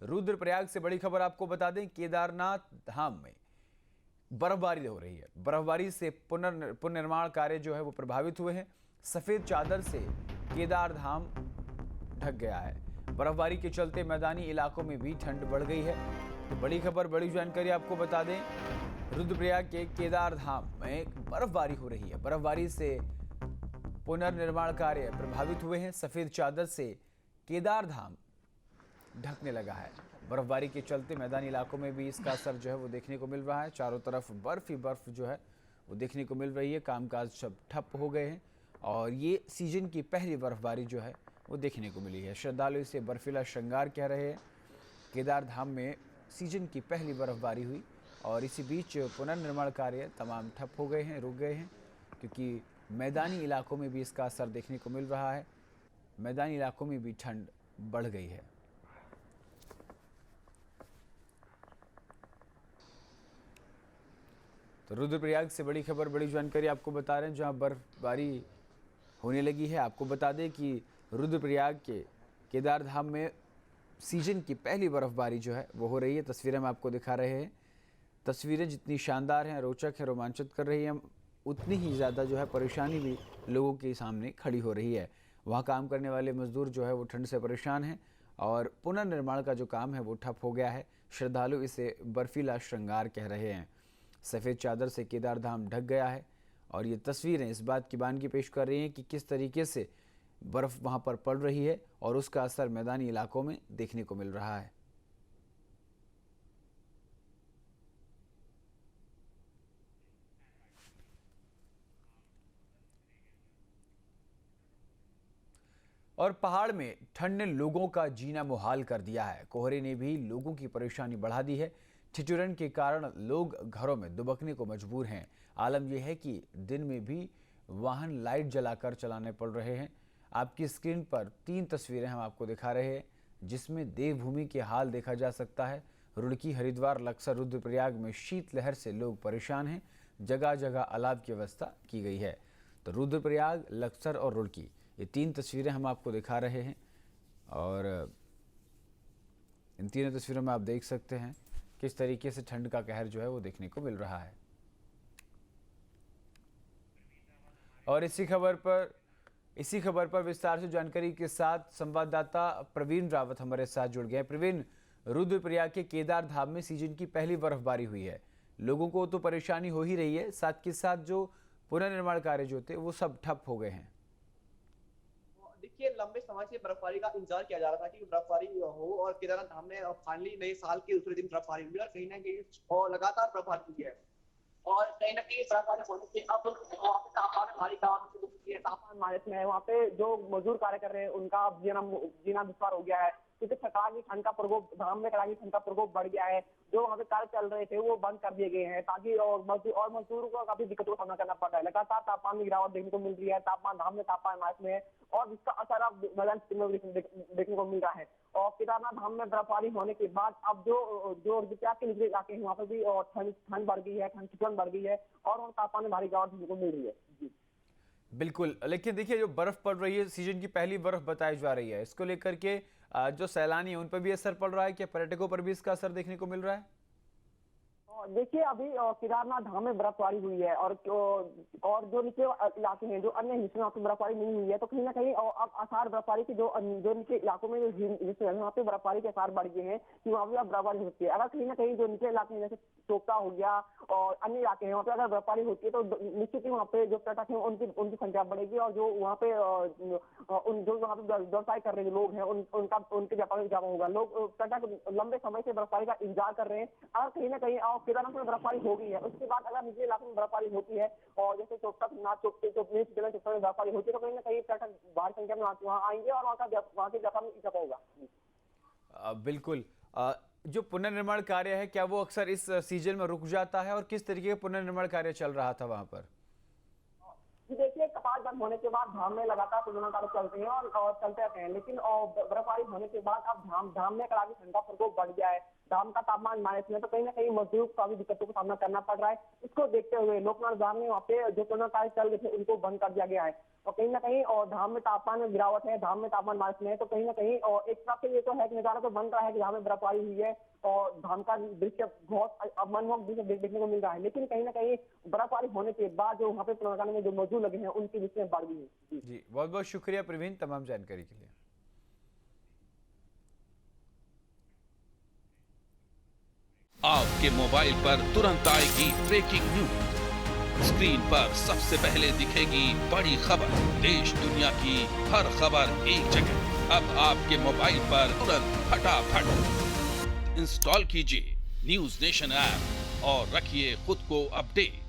रुद्रप्रयाग से बड़ी खबर आपको बता दें, केदारनाथ धाम में बर्फबारी हो रही है। बर्फबारी से पुनर्निर्माण कार्य जो है वो प्रभावित हुए हैं। सफेद चादर से केदार धाम ढक गया है। बर्फबारी के चलते मैदानी इलाकों में भी ठंड बढ़ गई है। तो बड़ी खबर, बड़ी जानकारी आपको बता दें, रुद्रप्रयाग के केदार धाम में बर्फबारी हो रही है। बर्फबारी से पुनर्निर्माण कार्य प्रभावित हुए हैं। सफेद चादर से केदार धाम ढकने लगा है। बर्फबारी के चलते मैदानी इलाकों में भी इसका असर जो है वो देखने को मिल रहा है। चारों तरफ बर्फ ही बर्फ जो है वो देखने को मिल रही है। कामकाज सब ठप हो गए हैं और ये सीजन की पहली बर्फबारी जो है वो देखने को मिली है। श्रद्धालु इसे बर्फीला श्रृंगार कह रहे हैं। केदार धाम में सीजन की पहली बर्फबारी हुई और इसी बीच पुनर्निर्माण कार्य तमाम ठप हो गए हैं, रुक गए हैं, क्योंकि मैदानी इलाकों में भी इसका असर देखने को मिल रहा है। मैदानी इलाकों में भी ठंड बढ़ गई है। तो रुद्रप्रयाग से बड़ी खबर, बड़ी जानकारी आपको बता रहे हैं, जहां बर्फबारी होने लगी है। आपको बता दें कि रुद्रप्रयाग के केदार धाम में सीजन की पहली बर्फबारी जो है वो हो रही है। तस्वीरें हम आपको दिखा रहे हैं। तस्वीरें जितनी शानदार हैं, रोचक है, रोमांचित कर रही हैं, उतनी ही ज़्यादा जो है परेशानी भी लोगों के सामने खड़ी हो रही है। वहाँ काम करने वाले मजदूर जो है वो ठंड से परेशान हैं और पुनर्निर्माण का जो काम है वो ठप हो गया है। श्रद्धालु इसे बर्फीला श्रृंगार कह रहे हैं। सफ़ेद चादर से केदार धाम ढक गया है और ये तस्वीरें इस बात की बानगी पेश कर रही हैं कि किस तरीके से बर्फ़ वहाँ पर पड़ रही है और उसका असर मैदानी इलाकों में देखने को मिल रहा है। और पहाड़ में ठंड ने लोगों का जीना मुहाल कर दिया है। कोहरे ने भी लोगों की परेशानी बढ़ा दी है। ठिठुरन के कारण लोग घरों में दुबकने को मजबूर हैं। आलम यह है कि दिन में भी वाहन लाइट जलाकर चलाने पड़ रहे हैं। आपकी स्क्रीन पर 3 तस्वीरें हम आपको दिखा रहे हैं, जिसमें देवभूमि के हाल देखा जा सकता है। रुड़की, हरिद्वार, लक्सर, रुद्रप्रयाग में शीतलहर से लोग परेशान हैं। जगह जगह अलाव की व्यवस्था की गई है। तो रुद्रप्रयाग, लक्सर और रुड़की, ये 3 तस्वीरें हम आपको दिखा रहे हैं और इन तीनों तस्वीरों में आप देख सकते हैं किस तरीके से ठंड का कहर जो है वो देखने को मिल रहा है। और इसी खबर पर विस्तार से जानकारी के साथ संवाददाता प्रवीण रावत हमारे साथ जुड़ गए हैं। प्रवीण, रुद्रप्रयाग के केदार धाम में सीजन की पहली बर्फबारी हुई है। लोगों को तो परेशानी हो ही रही है, साथ के साथ जो पुनर्निर्माण कार्य जो थे वो सब ठप हो गए हैं। देखिए, लंबे समय से बर्फबारी का इंतजार किया जा रहा था कि बर्फबारी हो और केदारनाथ धाम में फाइनली नए साल के दूसरे दिन बर्फबारी हुई और कहीं ना कहीं और लगातार बर्फबारी हुई है और कहीं ना कहीं बर्फबारी होने से अब वहाँ पे तापमान भारी तापमान माइनस में है। वहाँ पे जो मजदूर कार्य कर रहे हैं उनका जीना दुश्वार हो गया है, क्योंकि कड़ाकी ठंड का प्रकोप धाम में कड़ाकी ठंड का प्रकोप बढ़ गया है। जो वहाँ पे कार्य चल रहे थे वो बंद कर दिए गए हैं ताकि और मजदूरों को काफी दिक्कतों का सामना करना पड़ रहा है। लगातार तापमान में गिरावट देखने को मिल रही है। तापमान धाम में तापमान माइनस में है और जिसका असर अब मैदान देखने को मिल रहा है। और केदारनाथ धाम में बर्फबारी होने के बाद अब जो रुद्रप्रयाग के निचले इलाके हैं वहाँ पे भी ठंड बढ़ गई है, ठंड बढ़ गई है और तापमान में भारी गिरावट देखने को मिल रही है। जी बिल्कुल, लेकिन देखिए जो बर्फ पड़ रही है, सीजन की पहली बर्फ बताई जा रही है, इसको लेकर के जो सैलानी है उन पर भी असर पड़ रहा है, क्या पर्यटकों पर भी इसका असर देखने को मिल रहा है? देखिए, अभी केदारनाथ धाम में बर्फबारी हुई है और जो नीचे इलाके हैं, जो अन्य हिस्से में बर्फबारी नहीं हुई है, तो कहीं ना कहीं अब आसार बर्फबारी के जो नीचे इलाकों में जो वहाँ पे बर्फबारी के आसार बढ़ गए हैं कि वहाँ भी अब बर्फबारी हो सकती है। अगर कहीं ना कहीं जो नीचे इलाके जैसे चोपता हो गया और अन्य इलाके हैं वहाँ पे अगर बर्फबारी होती है तो निश्चित ही वहाँ पे जो पर्यटक है उनकी संख्या बढ़ेगी और जो वहाँ पे वहाँ पे व्यवसाय कर रहे लोग हैं उनके व्यापार में इजाफा होगा। लोग पर्यटक लंबे समय से बर्फबारी का इंतजार कर रहे हैं। अगर कहीं ना कहीं केदारनाथ में बर्फबारी हो गई है, उसके बाद अगर निचले इलाके में बर्फबारी होती है और जैसे चोपता में बर्फबारी होती है तो कहीं ना कहीं पर्यटक भारी संख्या में वहाँ आएंगे और वहाँ के व्यापार में इजाफा होगा। बिल्कुल। जो पुनर्निर्माण कार्य है क्या वो अक्सर इस सीजन में रुक जाता है और किस तरीके का पुनर्निर्माण कार्य चल रहा था वहां पर? जी देखिए, कपाट बंद होने के बाद धाम में लगातार पुनर्निर्माण कार्य चलते हैं और चलते रहते हैं, लेकिन बर्फबारी होने के बाद अब धाम में कड़ाकी ठंड का प्रकोप बढ़ गया है। शाम का तापमान माइनस में, तो कहीं ना कहीं मजदूरों को काफी दिक्कतों का सामना करना पड़ रहा है। इसको देखते हुए लोकनाथ धाम में वहाँ पे जो पुनः कार्य चल रहे थे उनको बंद कर दिया गया है। और कहीं ना कहीं और धाम में तापमान में गिरावट है, धाम में तापमान माइनस में है, तो कहीं ना कहीं और एक तरफ से ये तो है कि नजारा तो बन रहा है कि धाम में बर्फबारी हुई है और धाम का दृश्य बहुत मनमोहक दृश्य देखने को मिल रहा है, लेकिन कहीं ना कहीं बर्फबारी होने के बाद जो वहाँ पे पुनर्गामी में जो मजदूर लगे हैं उनकी दृष्टि में बढ़ गई है। जी, बहुत बहुत शुक्रिया प्रवीण तमाम जानकारी के लिए। आपके मोबाइल पर तुरंत आएगी ब्रेकिंग न्यूज। स्क्रीन पर सबसे पहले दिखेगी बड़ी खबर, देश दुनिया की हर खबर एक जगह। अब आपके मोबाइल पर तुरंत फटाफट इंस्टॉल कीजिए न्यूज़ नेशन ऐप और रखिए खुद को अपडेट।